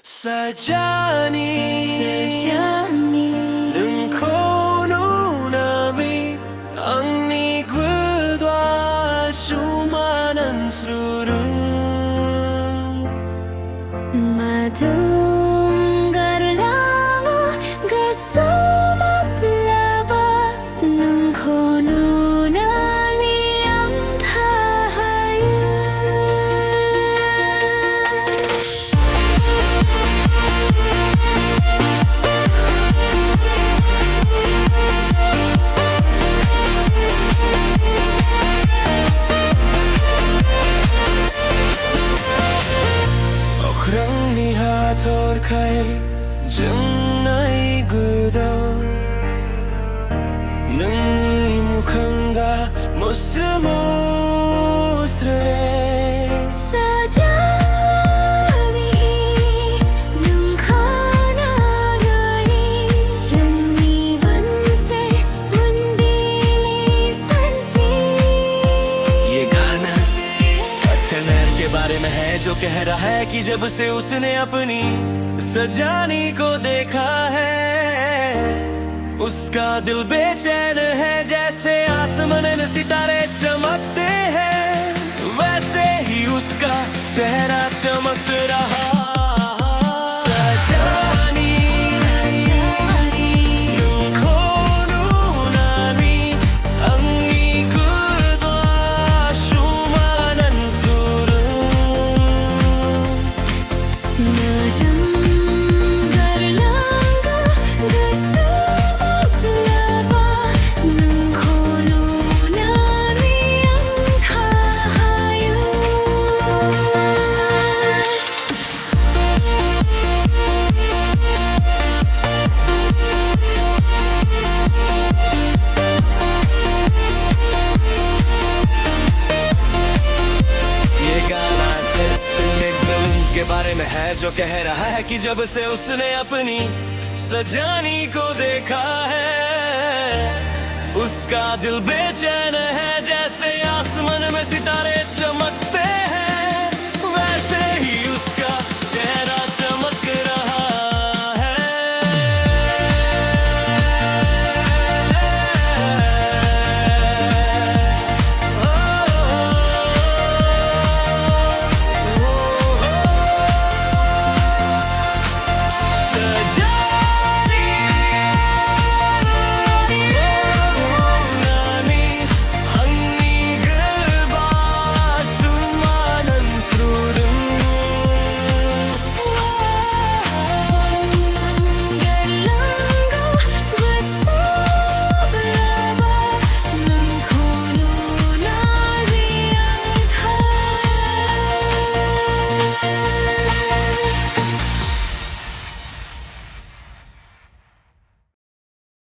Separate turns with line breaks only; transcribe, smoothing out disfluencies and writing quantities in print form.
사자니 능코노 나비 angnik과 수많은 술은
Madung garlango kasama plaba ng kono nami ang tahayan.
Okrang nihator kay Jannay gudang Nangimukanga musmusre
Sajabi ng kanagani Janiban se mundili sansi.
ये गाना पत्थर के बारे में है जो कह रहा है कि जब से उसने अपनी सजानी को देखा है उसका दिल बेचैन है। जैसे आसमान में सितारे चमकते हैं वैसे ही उसका चेहरा चमक रहा। सजानी 눈코는 나비 angnik과 수많은 술은
Madung garlango kasama plaba ng kono nami ang tahayan.
ये गाना एक फिल्म के बारे में है जो कह रहा है कि जब से उसने अपनी सजानी को देखा है उसका दिल बेचैन है। जैसे आसमान में सितारे